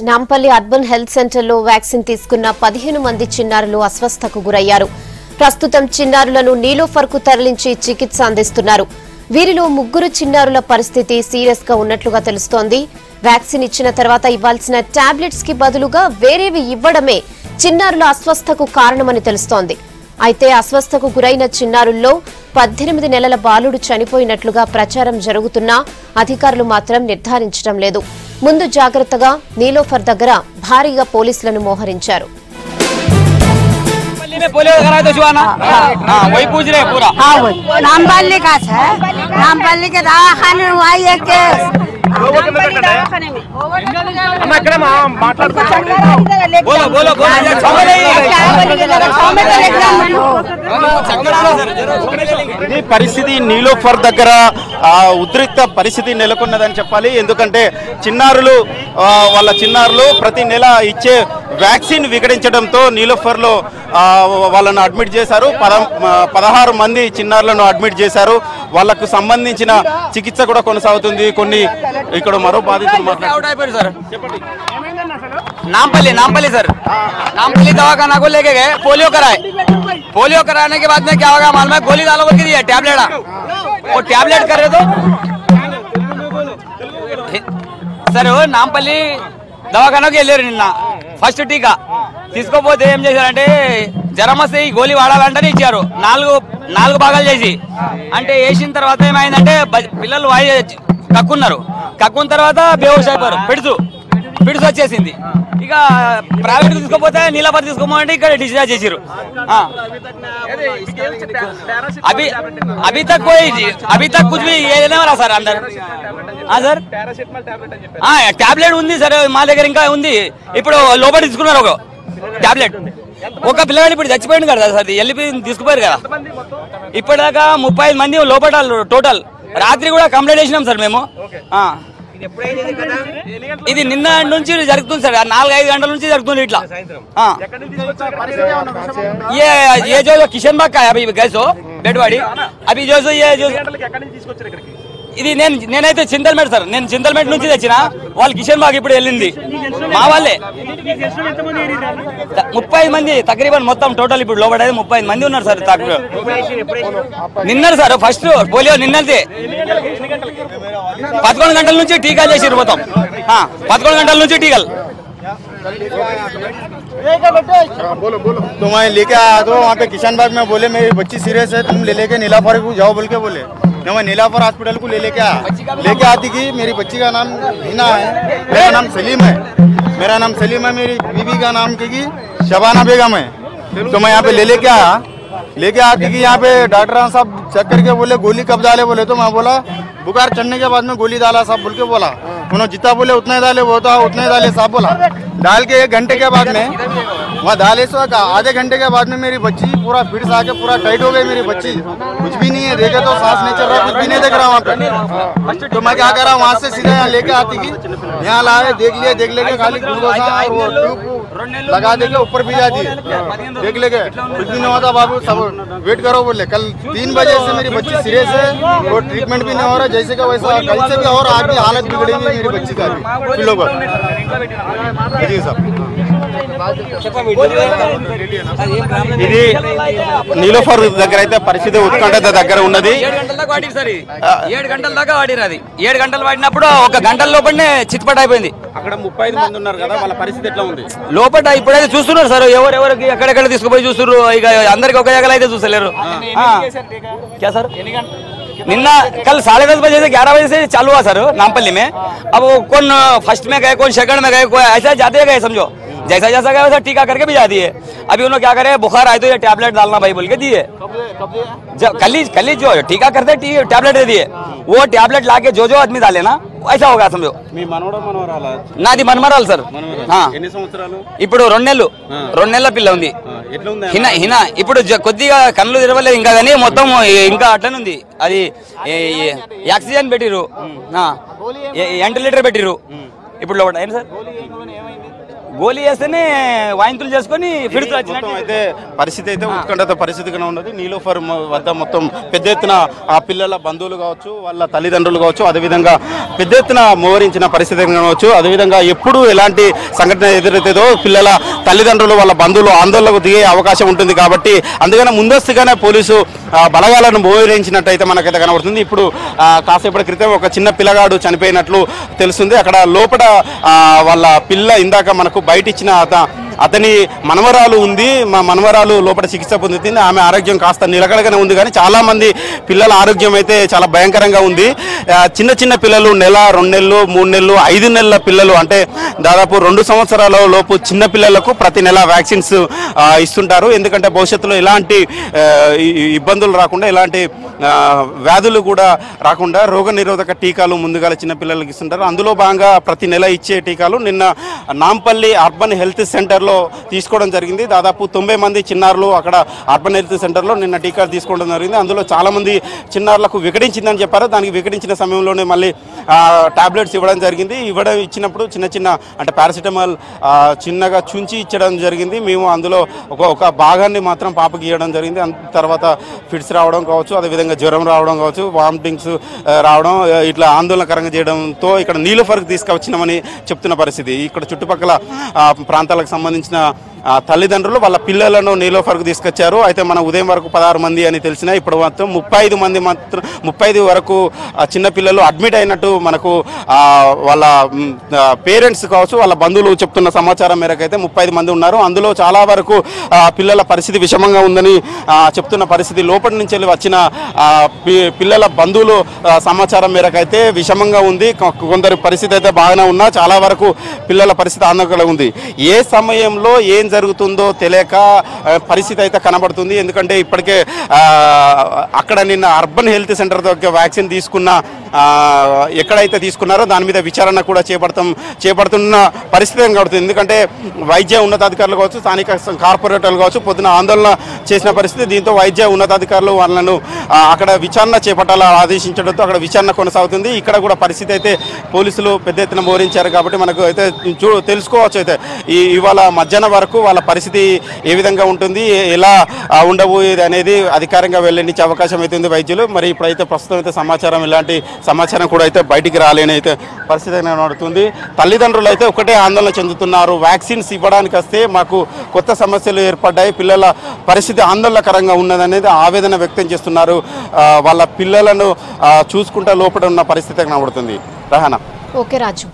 Nampally urban health సెంటర్లో vaccine తీసుకున్న 15 మంది చిన్నారులు అస్వస్థకు గురయ్యారు. ప్రస్తుతం చిన్నారులను నీలోఫర్కు తరలించి చికిత్స అందిస్తున్నారు. వీరిలో 3 చిన్నారుల పరిస్థితి సీరియస్ గా ఉన్నట్లుగా తెలుస్తోంది. వ్యాక్సిన్ ఇచ్చిన తర్వాత ఇవ్వాల్సిన టాబ్లెట్స్ కి బదులుగా వేరేవి ఇవ్వడమే చిన్నారుల అస్వస్థకు కారణమని తెలుస్తోంది. అయితే అస్వస్థకు గురైన చిన్నారుల్లో 18 నెలల బాలుడు చనిపోయినట్లుగా ప్రచారం జరుగుతున్నా అధికారులు మాత్రం నిర్ధారించడం లేదు. ముందు జాగ్రత్తగా నీలోఫర్ దగ్గర భారీగా పోలీసులను మోహరించారు. పరిస్థితి నీలోఫర్ దగ్గర ఉద్రిక్త పరిస్థితి నెలకొన్నదని చెప్పాలి. ఎందుకంటే వాళ్ళ చిన్నారులు ప్రతి నెల ఇచ్చే వ్యాక్సిన్ వికటించడంతో నీలోఫర్లో వాళ్ళను అడ్మిట్ చేశారు. 16 మంది చిన్నారులను అడ్మిట్ చేశారు. వాళ్లకు సంబంధించిన చికిత్స కూడా కొనసాగుతుంది. కొన్ని ఇక్కడ మరో బాధితులు सर नामपल्ली सर नामपल्ली दवाखाना को लेके गए, पोलियो कराने के बाद में क्या होगा मालूम है, गोली डालो बोल के दिया टैबलेट, वो टैबलेट कर रहे तो सर वो नामपल्ली दवाखाना के వెళ్ళారు నిన్న ఫస్ట్ టీకా తీసుకోపోతే ఏం చేశారంటే జ్వరం వస్తే ఈ గోళీ వాడాలంటే ఇచ్చారు. నాలుగు భాగాలు చేసి అంటే వేసిన తర్వాత ఏమైందంటే పిల్లలు కక్కున్న తర్వాత బేహోష్ అయిపోయారు. పిడుసు వచ్చేసింది. ఇక ప్రైవేట్ తీసుకోపోతే నీలాపర్ తీసుకోమంటే ఇక్కడ డిశ్చార్జ్ చేసారు. अभी तक कुछ भी ये नहीं रहा सर अंदर. सर టాబ్లెట్ ఉంది సార్ మా దగ్గర ఇంకా ఉంది. ఇప్పుడు లోపల తీసుకున్నారు ఒక టాబ్లెట్. ఒక పిల్లగాడు ఇప్పుడు చచ్చిపోయింది కదా సార్, వెళ్ళిపోయి తీసుకుపోయారు కదా. ఇప్పటిదాకా 35 మంది లోపల టోటల్. రాత్రి కూడా కంప్లైంట్ చేసినాం సార్ మేము. ఇది నిన్న నుంచి జరుగుతుంది సార్, 4-5 గంటల నుంచి జరుగుతుంది ఇట్లా. ये जो किशन बाग का है अभी गए सो डेड बॉडी अभी जो ये जो ఇది నేనైతే చింతల్మేట్ సార్, నేను చింతల్మేట్ నుంచి తెచ్చిన. వాళ్ళు కిషన్ బాగ్ ఇప్పుడు వెళ్ళింది మా వాళ్ళే. 30 మంది తక్రీబన్ మొత్తం టోటల్ ఇప్పుడు లోపల 30 మంది ఉన్నారు సార్. నిన్నారు సార్ ఫస్ట్ పోలియో నిన్నది 11 గంటల నుంచి టీకాలు చేసారు మొత్తం. 11 గంటల నుంచి టీకాలు. तो मैं लेके आया तो वहाँ पे किशन बाग में बोले मेरी बच्ची सीरियस है, तुम ले लेके नीलाफर को जाओ बोल के बोले. मैं नीलाफर हॉस्पिटल को लेके आती कि मेरी बच्ची का नाम हिना है, मेरा नाम सलीम है. मेरी बीबी का नाम की शबाना बेगम है. तो मैं यहाँ पे लेके आती कि यहाँ पे डॉक्टर साहब चेक करके बोले गोली कब डाले बोले. तो मैं बोला बुखार चढ़ने के बाद में गोली डाला साहब बोल के बोला. उन्होंने जितना बोले उतने डाले, वो तो उतने डाले साहब बोला. डाल के 1 घंटे के बाद में वहाँ डाले सो आधे घंटे के बाद में मेरी बच्ची पूरा फिर से आके पूरा टाइट हो गई. मेरी बच्ची कुछ भी नहीं है, देखे तो सांस नहीं चल रहा, कुछ भी नहीं देख रहा वहाँ पे. तो मैं क्या करा वहाँ से सीधा यहाँ लेके आती कि यहाँ लाए देख लेके खाली ग्लूकोज और वो ट्यूब लगा देके ऊपर भी जाती है. देख लेके कुछ भी नहीं होता बाबू, सब वेट करो बोले. कल 3 बजे से मेरी बच्ची सीरियस है, वो ट्रीटमेंट भी नहीं हो रहा जैसे का वैसा. कल से भी और आगे हालत बिगड़ी हुई मेरी बच्ची का भी. ఇది నీలోఫర్ దగ్గర అయితే పరిస్థితి ఉత్కంఠ దగ్గర ఉన్నది. 7 గంటల దాకా వాడిరు. అది 7 గంటలు వాడినప్పుడు 1 గంటల లోపలనే చిత్పట్ అయిపోయింది. అక్కడ 35 మంది ఉన్నారు కదా, వాళ్ళ పరిస్థితి ఎట్లా ఉంది లోపల? ఇప్పుడైతే చూస్తున్నారు సార్, ఎవరెవరికి ఎక్కడెక్కడ తీసుకుపోయి చూస్తున్నారు. ఇక అందరికి ఒక జగలు అయితే చూసలేరు. क्या सर निन्ना कल 10:30 बजे से 11 बजे से चालू हुआ सर नामपल्ली में. अब वो कौन फर्स्ट में गए, कौन सेकंड में गए, कोई ऐसा जाते गए समझो. जैसा गया वैसा टीका करके भी जा दिए. अभी उन्होंने क्या करे, बुखार आए तो ये टैबलेट डालना भाई बोल के दिए. कल ही जो टीका करते टैबलेट दे दिए. वो टैबलेट लाके जो आदमी डाले ना ऐसा होगा समझो. నాది మనమరాలు సార్. ఇప్పుడు 2 నెలల పిల్ల ఉంది. హినా ఇప్పుడు కొద్దిగా కళ్ళు తెరవలేదు ఇంకా, కానీ మొత్తం ఇంకా అట్లనే ఉంది. అది ఆక్సిజన్ పెట్టిరు, వెంటిలేటర్ పెట్టిరు. ఇప్పుడు లోపల ఏం సార్ గోళీ వేస్తేనే వాయింతులు చేసుకొని మొత్తం అయితే పరిస్థితి అయితే ఉత్కంఠత పరిస్థితిగానే ఉన్నది. నీలోఫర్ వద్ద మొత్తం పెద్ద ఎత్తున ఆ పిల్లల బంధువులు కావచ్చు, వాళ్ళ తల్లిదండ్రులు కావచ్చు, అదేవిధంగా పెద్ద ఎత్తున మోహరించిన పరిస్థితి కావచ్చు. అదేవిధంగా ఎప్పుడు ఎలాంటి సంఘటన ఎదురైతుందో పిల్లల తల్లిదండ్రులు వాళ్ళ బంధువులు ఆందోళనకు దిగే అవకాశం ఉంటుంది. కాబట్టి అందుకనే ముందస్తుగానే పోలీసు బలగాలను మోహరించినట్టయితే మనకైతే కనబడుతుంది. ఇప్పుడు కాసేపటి క్రితం ఒక చిన్న పిల్లగాడు చనిపోయినట్లు తెలుస్తుంది. అక్కడ లోపల వాళ్ళ పిల్ల ఇందాక మనకు బయట ఇచ్చిన అతని మనవరాలు ఉంది. మా మనవరాలు లోపల చికిత్స పొందుతుంది. ఆమె ఆరోగ్యం కాస్త నిలకడగానే ఉంది. కానీ చాలామంది పిల్లల ఆరోగ్యం అయితే చాలా భయంకరంగా ఉంది. చిన్న చిన్న పిల్లలు 1 నెల 2 నెలలు 3 నెలలు 5 నెలల పిల్లలు అంటే దాదాపు 2 సంవత్సరాల లోపు చిన్న పిల్లలకు ప్రతి నెల వ్యాక్సిన్స్ ఇస్తుంటారు. ఎందుకంటే భవిష్యత్తులో ఎలాంటి ఇబ్బందులు రాకుండా, ఎలాంటి వ్యాధులు కూడా రాకుండా రోగనిరోధక టీకాలు ముందుగా చిన్న పిల్లలకి ఇస్తుంటారు. అందులో భాగంగా ప్రతి నెల ఇచ్చే టీకాలు నిన్న నాంపల్లి అర్బన్ హెల్త్ సెంటర్లో తీసుకోవడం జరిగింది. దాదాపు 90 మంది చిన్నారులు అక్కడ అర్బన్ హెల్త్ సెంటర్లో నిన్న టీకాలు తీసుకోవడం జరిగింది. అందులో చాలామంది చిన్నారులకు వికటించిందని చెప్పారు. దానికి వికటించిన సమయంలోనే మళ్ళీ టాబ్లెట్స్ ఇవ్వడం జరిగింది. ఇచ్చినప్పుడు చిన్న అంటే పారాసిటమాల్ చిన్నగా చుంచి ఇచ్చడం జరిగింది. మేము అందులో ఒక భాగాన్ని మాత్రం పాపకి ఇవ్వడం జరిగింది. తర్వాత ఫిట్స్ రావడం కావచ్చు, అదేవిధంగా జ్వరం రావడం కావచ్చు, వామిటింగ్స్ రావడం, ఇట్లా ఆందోళనకరంగా చేయడంతో ఇక్కడ నీలోఫర్కి తీసుకొచ్చినామని చెప్తున్న పరిస్థితి. ఇక్కడ చుట్టుపక్కల ప్రాంతాలకు సంబంధించిన తల్లిదండ్రులు వాళ్ళ పిల్లలను నీలోఫర్కు తీసుకొచ్చారు. అయితే మన ఉదయం వరకు 16 మంది అని తెలిసిన ఇప్పుడు మొత్తం 35 మంది మాత్రం 35 వరకు చిన్నపిల్లలు అడ్మిట్ అయినట్టు మనకు వాళ్ళ పేరెంట్స్ కావచ్చు, వాళ్ళ బంధువులు చెప్తున్న సమాచారం మేరకు అయితే 35 మంది ఉన్నారు. అందులో చాలా వరకు పిల్లల పరిస్థితి విషమంగా ఉందని చెప్తున్న పరిస్థితి. లోపలి నుంచి వచ్చిన పిల్లల బంధువులు సమాచారం మేరకు అయితే విషమంగా ఉంది. కొందరి పరిస్థితి అయితే బాగానే ఉన్నా చాలా వరకు పిల్లల పరిస్థితి ఆందోళనగా ఉంది. ఏ సమయంలో ఏం జరుగుతుందో తెలియక పరిస్థితి అయితే కనబడుతుంది. ఎందుకంటే ఇప్పటికే అక్కడ నిన్న అర్బన్ హెల్త్ సెంటర్ దగ్గర వ్యాక్సిన్ తీసుకున్న ఎక్కడైతే తీసుకున్నారో దాని మీద విచారణ కూడా చేపడుతున్న పరిస్థితి కనబడుతుంది. ఎందుకంటే వైద్య ఉన్నతాధికారులు కావచ్చు, స్థానిక కార్పొరేటర్లు కావచ్చు పొద్దున ఆందోళన చేసిన పరిస్థితి. దీంతో వైద్య ఉన్నతాధికారులు వాళ్ళను అక్కడ విచారణ చేపట్టాలని ఆదేశించడంతో అక్కడ విచారణ కొనసాగుతుంది. ఇక్కడ కూడా పరిస్థితి అయితే పోలీసులు పెద్ద ఎత్తున మోహరించారు. కాబట్టి మనకు అయితే తెలుసుకోవచ్చు అయితే ఇవాళ మధ్యాహ్నం వరకు వాళ్ళ పరిస్థితి ఏ విధంగా ఉంటుంది, ఎలా ఉండబోయేది అనేది అధికారంగా వెల్లడించే అవకాశం అయితే ఉంది వైద్యులు. మరి ఇప్పుడైతే ప్రస్తుతం అయితే ఇలాంటి సమాచారం కూడా అయితే బయటికి రాలేని అయితే పరిస్థితి కనబడుతుంది. తల్లిదండ్రులు అయితే ఒకటే ఆందోళన చెందుతున్నారు. వ్యాక్సిన్స్ ఇవ్వడానికి వస్తే మాకు కొత్త సమస్యలు ఏర్పడ్డాయి, పిల్లల పరిస్థితి ఆందోళనకరంగా ఉన్నదనేది ఆవేదన వ్యక్తం చేస్తున్నారు. వాళ్ళ పిల్లలను చూసుకుంటా లోపల ఉన్న పరిస్థితి కనబడుతుంది. రహనా. ఓకే రాజు.